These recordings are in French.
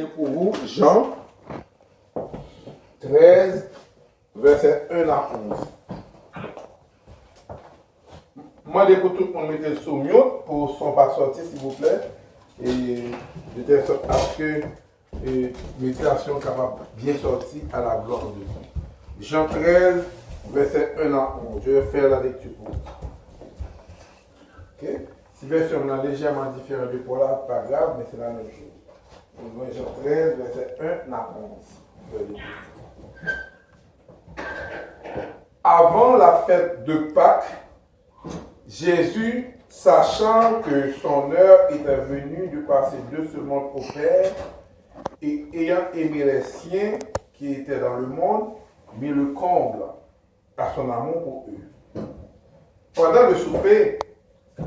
lire pour vous Jean 13, verset 1 à 11. Moi, pour tout le monde mettre sous mute pour son pas sortir, s'il vous plaît. Et de telle sorte à ce que méditation capable bien sortir à la gloire de Dieu. Jean 13, verset 1 à 11. Je vais faire la lecture pour vous. Okay? Si version est légèrement différente de pour là, pas grave, mais c'est la même chose. Donc, Jean 13, verset 1 à 11. Avant la fête de Pâques, Jésus, sachant que son heure était venue de passer de ce monde au Père, et ayant aimé les siens qui étaient dans le monde, mit le comble à son amour pour eux. Pendant le souper,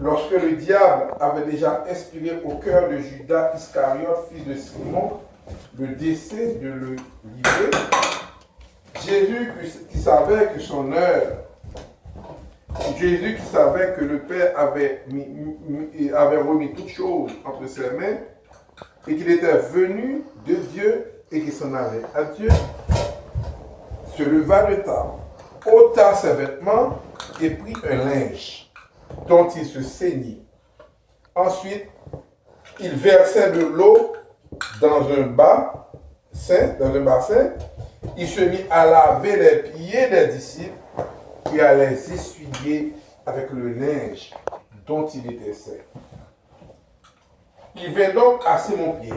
lorsque le diable avait déjà inspiré au cœur de Judas Iscariote, fils de Simon, le dessein de le livrer, Jésus qui savait que son heure, Jésus qui savait que le Père avait remis toutes choses entre ses mains et qu'il était venu de Dieu et qu'il s'en allait à Dieu, se leva de table, ôta ses vêtements et prit un linge dont il se ceignit. Ensuite, il versait de l'eau dans un bassin, il se mit à laver les pieds des disciples et à les essuyer avec le linge dont il était sec. Il vint donc à Simon-Pierre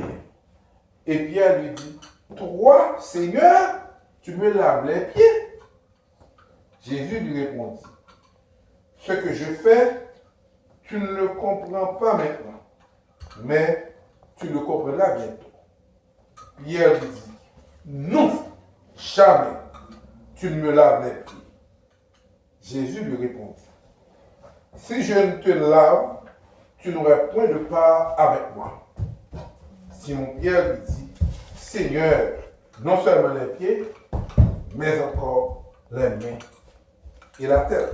et Pierre lui dit, « Toi, Seigneur, tu me laves les pieds ?» Jésus lui répondit, « Ce que je fais, tu ne le comprends pas maintenant, mais tu le comprendras bientôt. » Pierre lui dit, « Non, jamais tu ne me laves les pieds. » Jésus lui répondit, « Si je ne te lave, tu n'auras point de part avec moi. » Simon-Pierre lui dit, « Seigneur, non seulement les pieds, mais encore les mains et la tête. »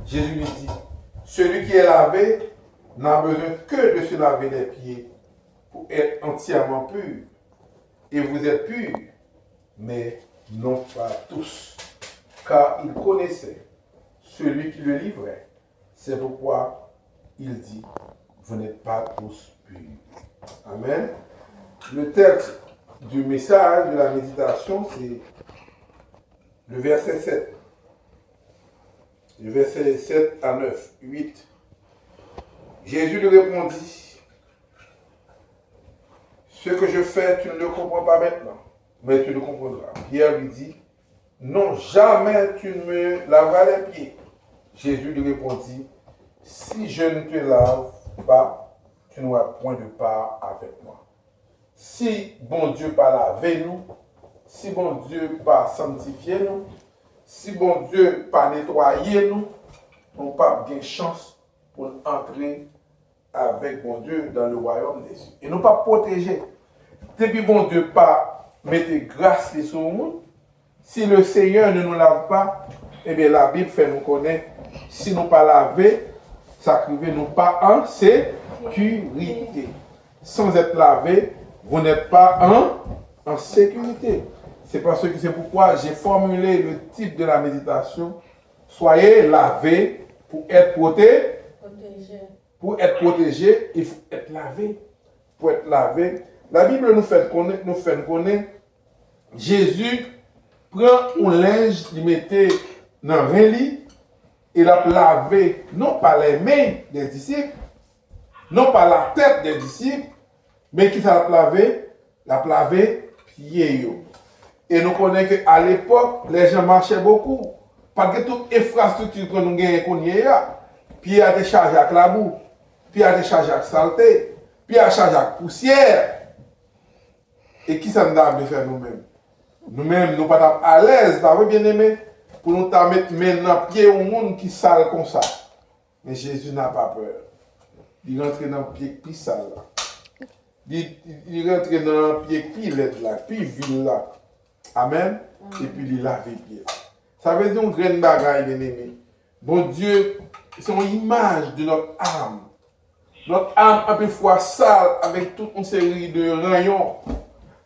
Jésus lui dit, « Celui qui est lavé n'a besoin que de se laver les pieds pour être entièrement pur. Et vous êtes purs, mais non pas tous. » Car il connaissait celui qui le livrait. C'est pourquoi il dit, vous n'êtes pas tous purs. Amen. Le texte du message de la méditation, c'est le verset 7. Le verset 7 à 9, 8. Jésus lui répondit, ce que je fais, tu ne le comprends pas maintenant, mais tu le comprendras. Pierre lui dit, non, jamais tu ne me laveras les pieds. Jésus lui répondit, si je ne te lave pas, tu n'auras point de part avec moi. Si bon Dieu pas laver nous, si bon Dieu pas sanctifier nous, si bon Dieu pas nettoyer nous, on n'a pas de chance pour entrer avec bon Dieu dans le royaume des cieux. Et nous pas protéger. Depuis bon Dieu pas mettre grâce sur nous, si le Seigneur ne nous lave pas, eh bien la Bible fait nous connaître, si nous pas laver, sacrifier nous pas en sécurité. Sans être lavé, vous n'êtes pas en sécurité. C'est pourquoi j'ai formulé le type de la méditation. Soyez lavés pour être protégés. Pour être protégé, il faut être lavé. Pour être lavé. La Bible nous fait connaître, Jésus prend un linge, il mettait dans un lit, il a lavé non pas les mains des disciples, non pas la tête des disciples, mais qui l'a lavé pieds. Et nous connaissons qu'à l'époque, les gens marchaient beaucoup. Parce que toute infrastructure que nous avons, puis a été chargé avec la boue, puis a été chargé avec saleté, puis a été chargé avec poussière. Et qui ça nous a fait nous-mêmes? Nous-mêmes, nous ne sommes pas à l'aise, pas bien aimé, pour nous mettre maintenant pied au monde qui sale comme ça. Mais Jésus n'a pas peur. Il rentre dans le pied qui sale là. Il rentre dans le pied qui laide là, puis vil là. Amen. Et puis il lave les pieds. Ça veut dire une grande bagaille, bien aimé. Bon Dieu, c'est une image de notre âme. Notre âme un peu fois sale avec toute une série de rayons.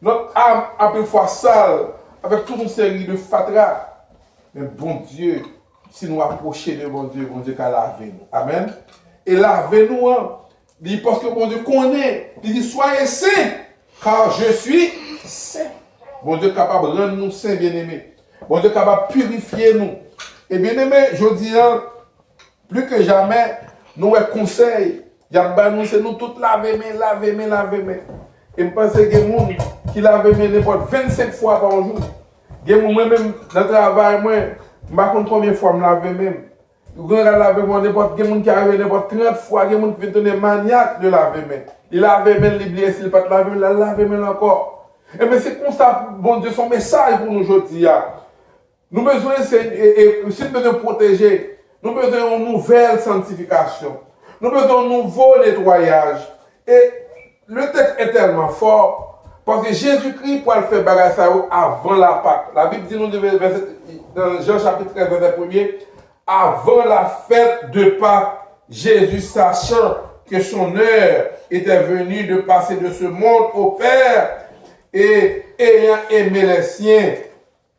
Notre âme un peu fois sale avec toute une série de fatras. Mais bon Dieu, si nous approchons de bon Dieu qu'à laver nous. Amen. Et lavez-nous, hein. Parce que bon Dieu connaît. Il dit, soyez saints, car je suis saint. Bon Dieu est capable de rendre nous saints, bien-aimés. Bon Dieu est capable de purifier nous. Et bien-aimés, je dis, hein, plus que jamais, nous avons conseil. Nous, c'est nous tous laver mains. Et je pense qu'il y a des gens qui lavent mes mains 25 fois par jour. Il y a des gens, même dans le travail, moi, je ne sais pas combien de fois je lave même. Il y a des gens qui arrivent n'importe 30 fois, il y a des gens qui viennent maniaques de laver mes mains. Il lave mes mains, il oublie s'il ne pas te laver, il lave mes mains encore. Et bien c'est comme ça, bon Dieu, son message pour nous aujourd'hui. Nous avons besoin, si nous besoin de protéger, nous avons besoin d'une nouvelle sanctification. Nous avons besoin d'un nouveau nettoyage. Et le texte est tellement fort parce que Jésus-Christ pour le faire bagarre ça avant la Pâque. La Bible dit nous dans Jean chapitre 13, verset 1er, avant la fête de Pâques, Jésus sachant que son heure était venue de passer de ce monde au Père et ayant aimé les siens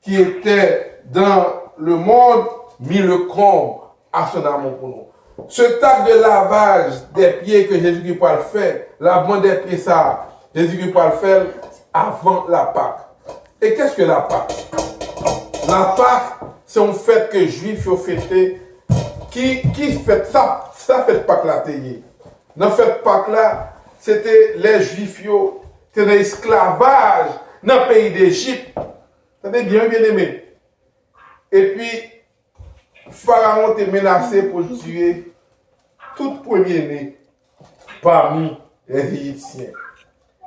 qui étaient dans le monde, mit le comble à son amour pour nous. Ce acte de lavage des pieds que Jésus-Christ peut le faire, lavement des pieds, ça, Jésus-Christ peut le faire avant la Pâque. Et qu'est-ce que la Pâque? La Pâque, c'est une fête que les Juifs ont fêté. Qui fait ça? Ça fait Pâque là, dans cette Pâque là, c'était les Juifs qui étaient dans l'esclavage dans le pays d'Égypte. C'était bien aimé. Et puis, Pharaon était menacé pour tuer tout premier-né parmi les Égyptiens.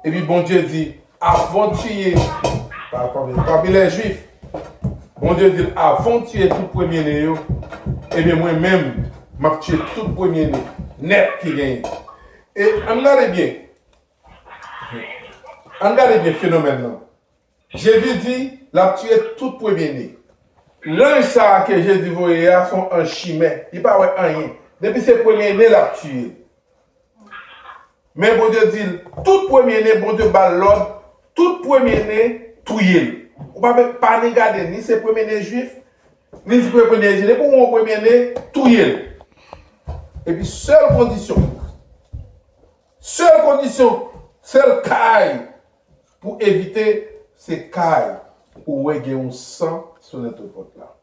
Et puis bon Dieu dit, avant de tuer, parmi les Juifs, bon Dieu dit, avant de tuer tout premier-né, et bien moi-même, je vais tuer tout premier-né, net qui gagne. Et regardez bien le phénomène là. Jésus dit, la tuer tout premier-né. L'un ça que Jésus voyait sont un chimère. Il n'y a pas rien. Depuis ce premier-né, l'a tué. Mais bon Dieu dit, tout premier-né, bon Dieu bat l'ordre, tout premier-né, tué. On ne peut pas regarder ni ce premier-né juif, ni ce premier-né juif. Pour mon premier-né, tué. Et puis, seule caille pour éviter ces cailles où il y a un sang sur notre porte là.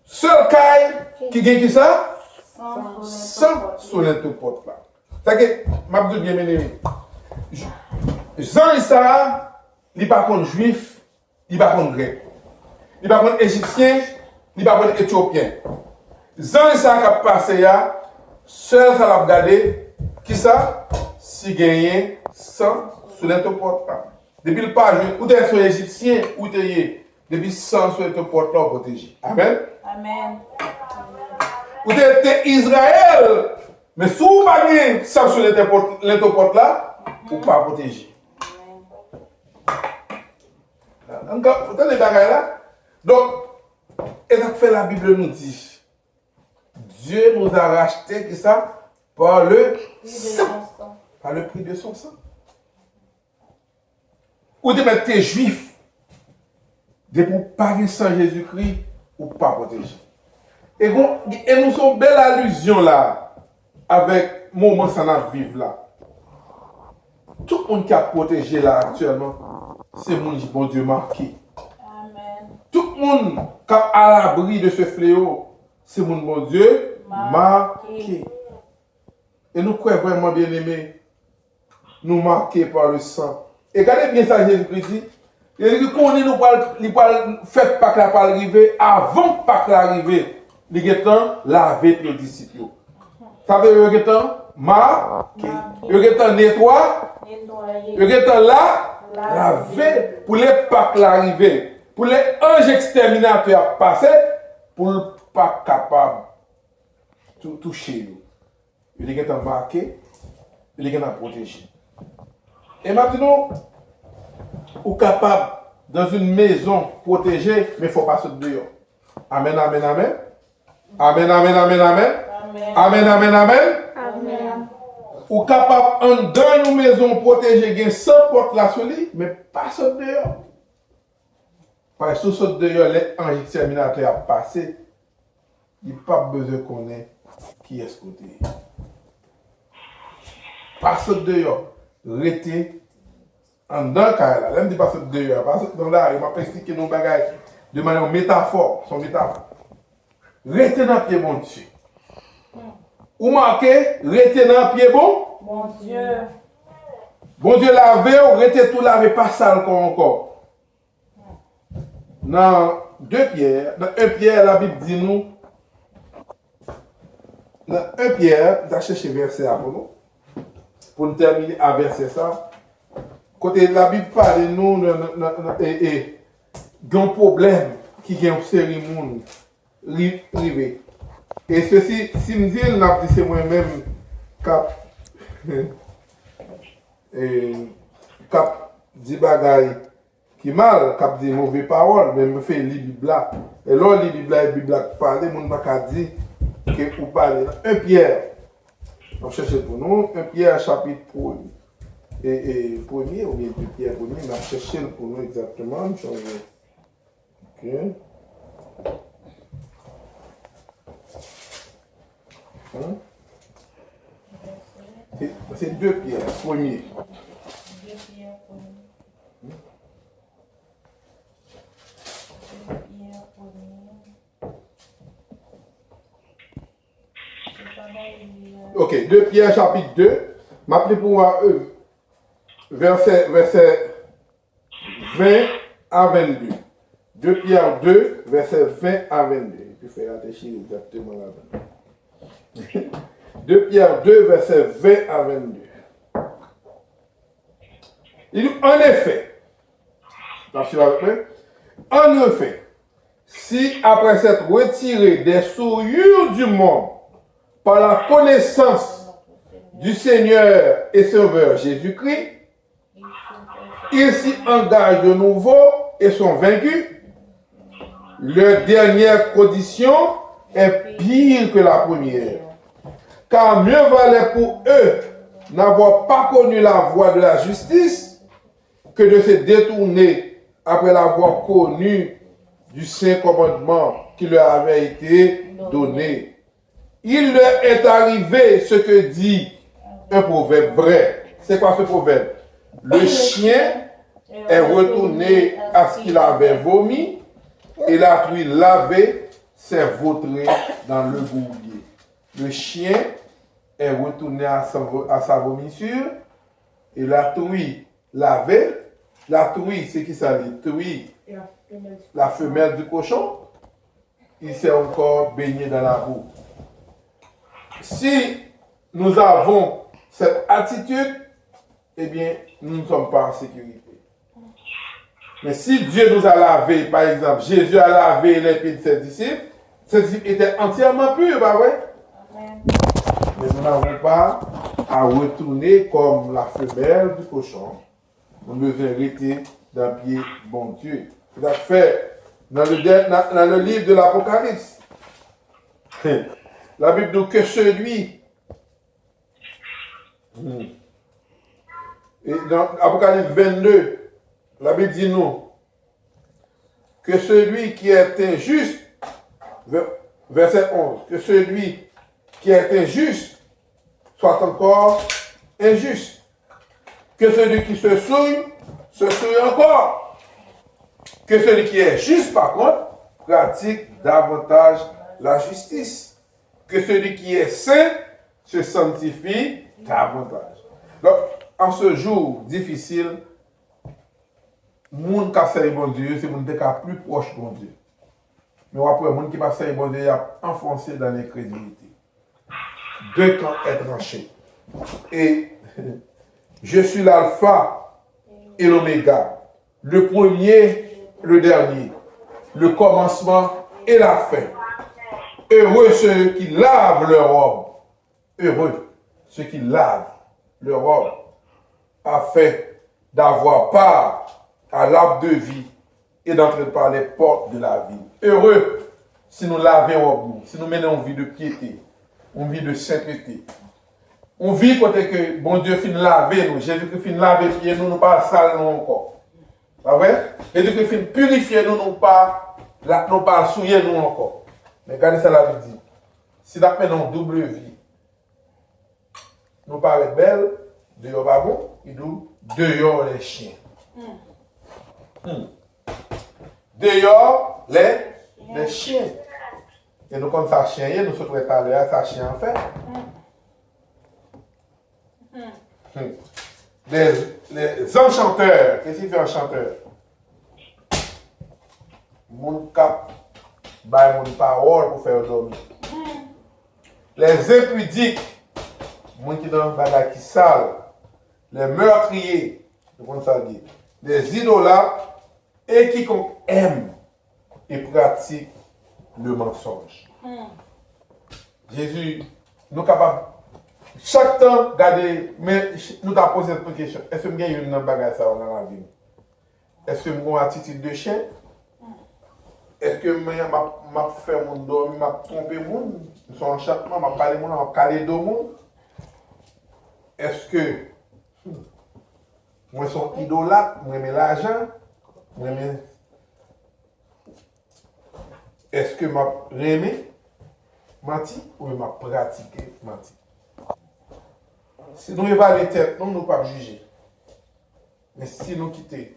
Seul caille qui gagne qui ça? Sang sur notre porte là. C'est que, je bien aimé. Jean Issa, il n'est pas contre juif, il n'est pas contre grec. Il n'est pas contre égyptien, il n'est pas contre éthiopien. Jean Issa qui a passé là, seul ça l'a regardé, qui ça? Si gagne sang sur notre porte là. Depuis le pas, ou t'es sur égyptien, ou t'es depuis sang sur notre porte là protégé. Amen. Amen. Ou t'es Israël, mais si vous n'avez pas sang sur notre porte là, vous ne pas protégé. Vous entendez les bagages là? Donc, et ça fait la Bible nous dit, Dieu nous a racheté qui ça? Par le sang. Par le prix de son sang. Ou de mettre tes juifs, de pour parler sans Jésus-Christ, ou pas protéger. Et nous sommes belle allusion là, avec le moment que nous vivons là. Tout le monde qui a protégé là actuellement, c'est mon bon Dieu marqué. Amen. Tout le monde qui est à l'abri de ce fléau, c'est mon bon Dieu marqué. Et nous croyons vraiment bien aimés, nous marqués par le sang. Et regardez bien ça, Jésus-Christ dit. Il dit qu'on nous fait Pâques là pour arriver, avant Pâques là arriver, il est temps laver les disciples. Ça veut dire qu'il est temps marquer, il est temps nettoyer, il est temps laver pour les Pâques là arriver, pour les anges exterminateurs passer, pour ne pas capable de toucher nous. Il est temps marquer, il est temps protéger. Et maintenant, ou capable dans une maison protégée, mais il ne faut pas se dehors. Amen, amen, amen. Amen, amen, amen, amen. Amen, amen, amen. ou capable en dans une maison protégée gen 100 portes la soli, mais pas saute dehors. Parce que saute dehors, les anges exterminateurs a passé, il n'y a pas besoin qu'on ait qui est ce côté. Pas saute dehors, restez en dedans car là, même dit pas saute dehors, pas saute dans là, il m'a expliqué nos bagages de manière métaphore, son métaphore. Restez dans le pied bon Dieu. Ou marquez, restez dans le pied bon. Mon Dieu. Bon Dieu lavé, restez tout lavé, pas sale encore. Dans 2 Pierre, dans 1 Pierre, la Bible dit nous, dans 1 Pierre, vous allez chercher verset pour nous terminer à verset ça. Côté la Bible parle de nous, d'un problème qui est un série monde rivé. Et ceci, si me dit, c'est moi-même cap dit bagaille qui mal, cap dit mauvais paroles, mais me fait lire Bible là. Et là, lire Bible là parler, mon pas dire que pour parler. 1 Pierre, on cherche pour nous, 1 Pierre chapitre 1 et premier, ou bien 2 Pierre premier, on va chercher pour nous exactement. Ok. C'est 2 Pierre, premier. 2 Pierre, premier. 2 Pierre, premier. Ok, 2 Pierre chapitre 2. M'appelez pour voir verset 20 à 22. 2 Pierre 2, verset 20 à 22. Je fais attention exactement là-dedans. 2 Pierre 2, verset 20 à 22. Il dit, en effet, en effet, si après s'être retiré des souillures du monde par la connaissance du Seigneur et Sauveur Jésus-Christ, ils s'y engagent de nouveau et sont vaincus, leur dernière condition est pire que la première. Car mieux valait pour eux n'avoir pas connu la voie de la justice que de se détourner après l'avoir connu du saint commandement qui leur avait été donné. Il leur est arrivé ce que dit un proverbe vrai. C'est quoi ce proverbe? Le chien est retourné à ce qu'il avait vomi et la truie lavée s'est vautrée dans le bourbier. Le chien est retourné à sa vomissure et la truie lavée. La truie, c'est qui ça dit? Truie, la femelle du cochon, il s'est encore baigné dans la boue. Si nous avons cette attitude, eh bien, nous ne sommes pas en sécurité. Mais si Dieu nous a lavé, par exemple, Jésus a lavé les pieds de ses disciples étaient entièrement purs, pas vrai? Mais nous n'avons pas à retourner comme la femelle du cochon. Nous devons rester dans le pied bon Dieu. C'est à fait dans le livre de l'Apocalypse. La Bible dit que celui. Et dans Apocalypse 22, la Bible dit nous que celui qui est injuste, verset 11, que celui qui est injuste soit encore injuste. Que celui qui se souille encore. Que celui qui est juste, par contre, pratique davantage la justice. Que celui qui est saint se sanctifie davantage. Donc, en ce jour difficile, le monde qui a fait bon Dieu, c'est le monde qui est plus proche de bon Dieu. Mais après, le monde qui n'a pas fait bon Dieu, il a enfoncé dans l'incrédulité. 2 camps tranchés. Et je suis l'alpha et l'oméga, le premier, le dernier, le commencement et la fin. Heureux ceux qui lavent leur robe. Heureux ceux qui lavent leur robe, afin d'avoir part à l'arbre de vie et d'entrer par les portes de la vie. Heureux si nous lavons robe, si nous menons une vie de piété, une vie de sainteté. on vit côté que bon Dieu fin laver nous, Jésus-Christ fin laver pieds nous, nous pas sale nous encore. Pas vrai? Jésus-Christ fin purifier nous, nous pas souiller nous encore. Mais regardez ça la Bible dit. Si nous avons une double vie, nous paraît belle, dehors pas bon, et nous dehors les chiens. Dehors les chiens. Et nous comme ça chien, nous sommes tout à l'heure, ça chien en fait. Les enchanteurs, qu'est-ce qu'il fait un chanteur? Mon cap, bah mon parole pour faire dormir. Les impudiques, mon qui dans bagarre qui sale, les meurtriers, les idolâtres et quiconque aime et pratique le mensonge. Jésus, nous sommes capables, chaque temps, regarder, mais nous avons posé cette question. Est-ce que vous avez une bagarre dans la vie? Est-ce que vous avez une attitude de chien? Est-ce que je fait mon dormir, je trompé mon monde? Je suis en châtement, je parlé mon monde, je calé de monde? Est-ce que moi, je suis idolâtre, je mets l'argent? Est-ce que je remets menti ou je pratiqué menti? Si nous évaluons tête, nous ne pouvons pas juger. Mais si nous quittons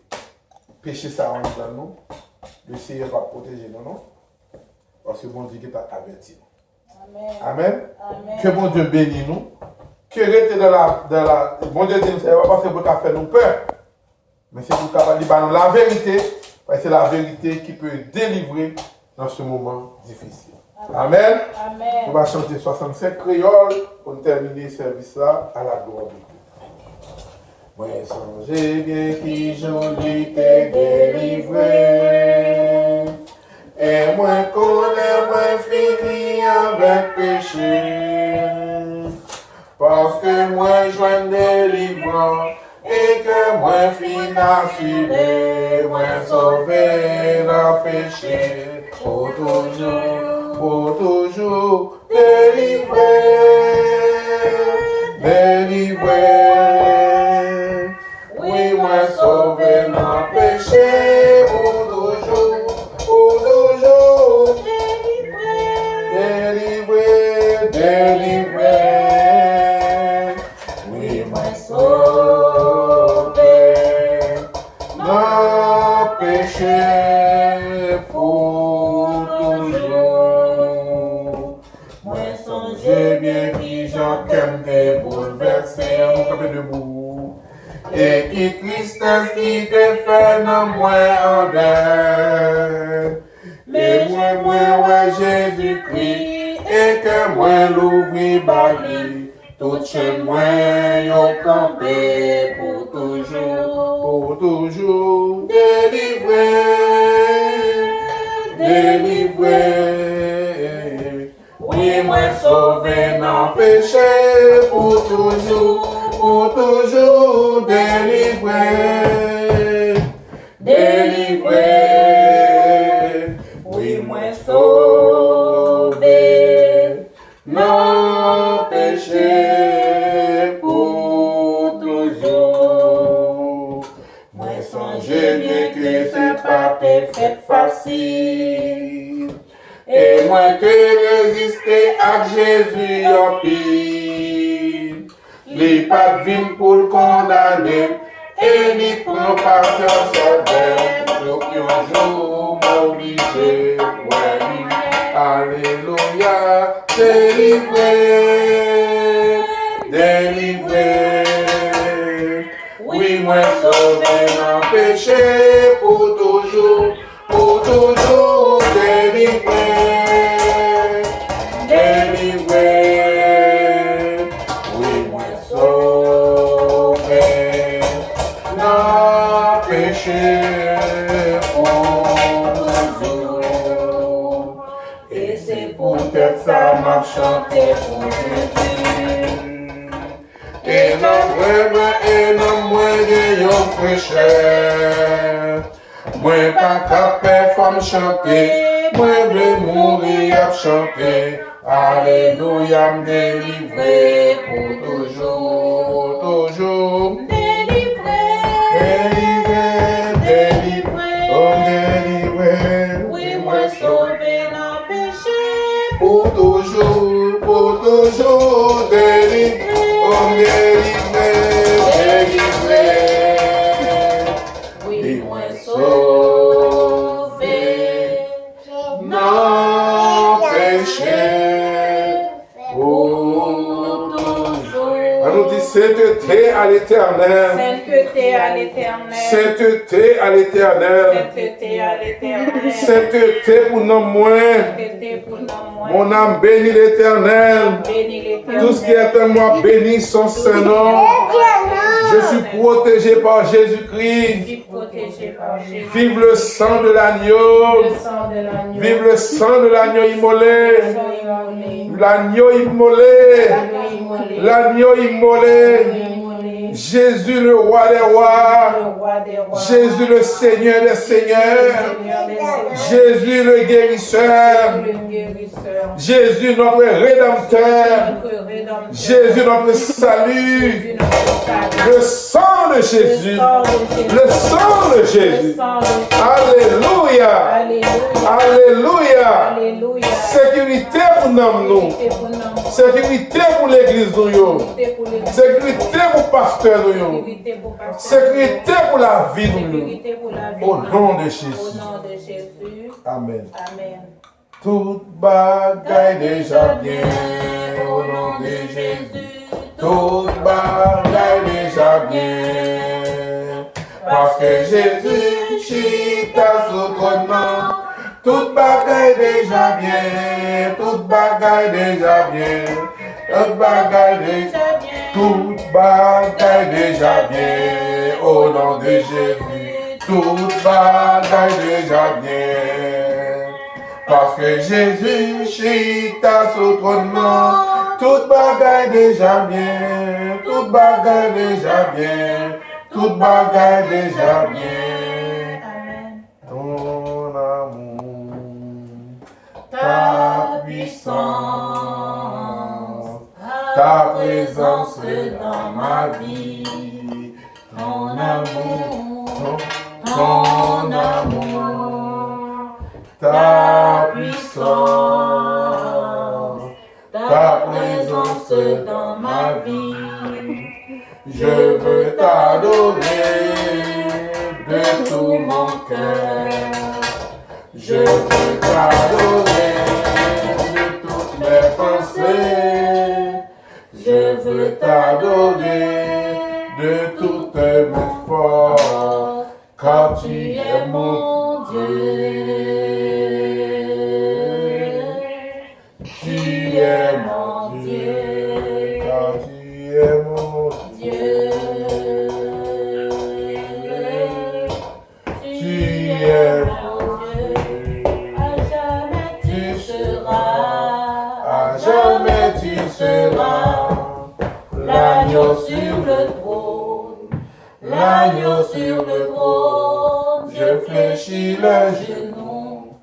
péché ça en nous, le Seigneur va protéger nous, non? Parce que bon Dieu qui t'a averti. Amen. Amen. Amen. Que bon Dieu bénisse nous. Que rester dans la. Bon Dieu dit, ça ne va pas faire nous peur. Mais c'est pour qu'il dire la vérité. Parce que c'est la vérité qui peut délivrer dans ce moment difficile. Amen. Amen. On va chanter 65 créoles pour terminer ce service-là à la gloire de Dieu. Moi, songez bien qui joli t'est délivré. Et moi, connais, moi, fini avec péché. Parce que moi, je viens délivrant. Et que moi, fin assuré. Moi, sauvé dans péché. Pour toujours, délivré, délivré. Oui, moi sauvé dans péché, pour toujours, délivré, délivré. Oui, moi sauvé dans péché, pour toujours. Moi songez bien qui j'en qu'aime des bouleversés, mon capé debout. Et qui tristesse qui te fait non moins en deuil. Et moi, ouais, Jésus-Christ, et que moi l'ouvri bali, tout chez moi, yon campé pour toujours, délivré, délivré. Oui, moi sauvé dans péché, pour toujours, délivré, délivré. Oui, moi sauvé dans péché, pour toujours. Moi songez bien que c'est pas fait facile. Et moi que résister à Jésus en pile. Les pas vins pour le condamner. Et les prend patience avec. Donc un jour m'obliger. Ouais, alléluia. Délivré, délivré. Oui, moi sauvé dans péché pour toujours, délivré, délivré. Oui, moi sauvé dans péché pour toujours. Et c'est pour que ça m'a chanté pour Jésus. Et non moins de yon fraîcheur. Moi pas capable femme chanter. Moi veux mourir à chanter. Alléluia, me délivrer pour toujours, toujours. Délivré, oh délivré, Oui, moi sauvé dans le péché. pour toujours, délivré, oh délivré, délivré. Oui, moi sauvé Non péché, pour toujours. On nous dit sainteté à l'éternel. Sainteté à l'éternel. Sainteté à l'éternel. Sainteté à l'éternel. Sainteté pour nos moins. Sainteté pour nous. Mon âme bénit l'éternel. Bénis l'éternel. Tout ce qui est en moi bénit son Saint-Nom. Je suis protégé par Je Jésus-Christ. suis protégé par Jésus. Vive le sang de l'agneau. Le sang de l'agneau. Vive le sang de l'agneau immolé. Le sang immolé. L'agneau immolé. L'agneau immolé. L'agneau immolé. L'agneau immolé. Jésus le roi des rois. Le roi des rois. Jésus le Seigneur des seigneurs. Seigneur des seigneurs. Jésus le guérisseur. Le guérisseur. Jésus notre rédempteur. Notre rédempteur. Jésus notre salut. Jésus notre salut. Le sang de Jésus. Le sang de Jésus. Le sang de Le Jésus. sang de Jésus. Alléluia. Alléluia. Alléluia. Alléluia. Sécurité pour nous. Sécurité pour nous. Sécurité pour l'église nous. Sécurité pour les Sécurité pour pasteur nous. Sécurité pour pasteur. Sécurité pour la vie nous. Sécurité pour la vie. Au nom de Au Jésus. nom de Jésus. Amen. Amen. Toute bagaille déjà bien au nom de Jésus. Toute bagaille déjà bien. Parce que Jésus chita sous ton nom. Toute bagaille déjà bien. Toute bagaille déjà bien. Toute bagaille déjà bien. Toute bagaille déjà bien au nom de Jésus. Toute bagaille déjà bien. Parce que Jésus chita sous ton nom. Toute bagaille déjà bien. Toute bagaille déjà bien. Toute bagaille déjà bien. Amen. Ton amour, Ta puissance, ta présence dans ma vie. Ton amour, ton amour, ta puissance, ta présence dans ma vie. je veux t'adorer de tout mon cœur. Je veux t'adorer de toutes mes pensées. Je veux t'adorer de toutes mes forces, car tu es mon Dieu. Tu es mon Dieu, car tu es mon Dieu. Tu es mon Dieu. À jamais tu seras L'agneau sur le trône, l'agneau sur le trône. Je fléchis les genoux,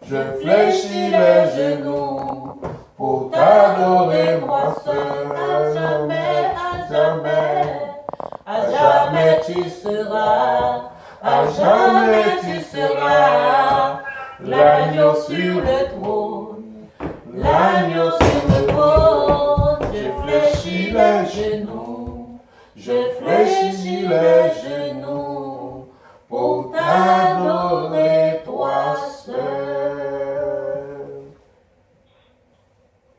je fléchis les genoux pour t'adorer, moi seul. À jamais tu seras, à jamais tu seras. L'agneau sur le trône, l'agneau sur le trône. Je fléchis les genoux, je fléchis les genoux pour t'adorer toi seul.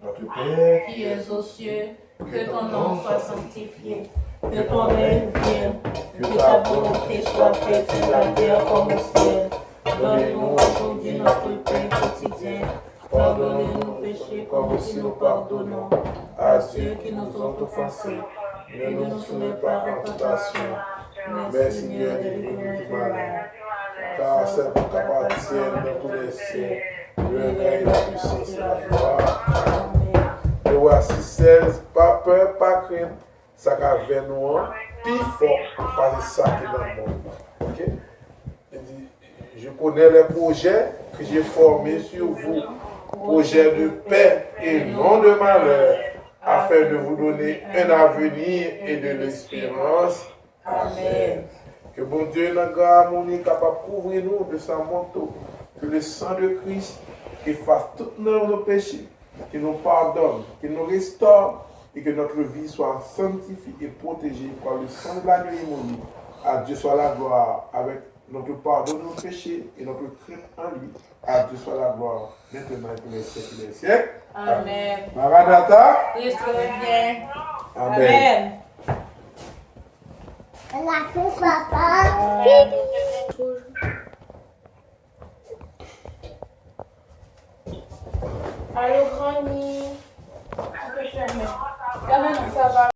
Notre Père Qui es aux cieux, que ton nom soit sanctifié, que ton règne vienne, que ta volonté soit faite sur la terre comme au ciel. Donne-nous aujourd'hui notre pain quotidien. Pardonnez nos péchés comme aussi nous pardonnons à ceux qui nous ont offensés. Ne nous soumets pas en tentation, mais Seigneur, délivre-nous du mal. car c'est pour qu'appartienne dans tous les siècles le règne, la puissance et la gloire. Amen. Et voici 16, pas peur, pas crainte, ça qu'a fait nous, plus fort, parce que ça qui est dans le monde. Ok? Il dit, je connais les projets que j'ai formés sur vous. projet de paix et non de malheur, afin de vous donner un avenir et de l'espérance. Amen. Que bon Dieu, notre grande harmonie, capable de couvrir nous de sa manteau, que le sang de Christ efface tous nos péchés, qu'il nous pardonne, qu'il nous restaure et que notre vie soit sanctifiée et protégée par le sang de l'agneau immolé. À Dieu soit la gloire avec notre pardon de nos péchés et notre crainte en lui. À Dieu soit la gloire maintenant et pour les siècles des siècles. Amen. Maranatha. Christ revient. Amen. Amen. La papa.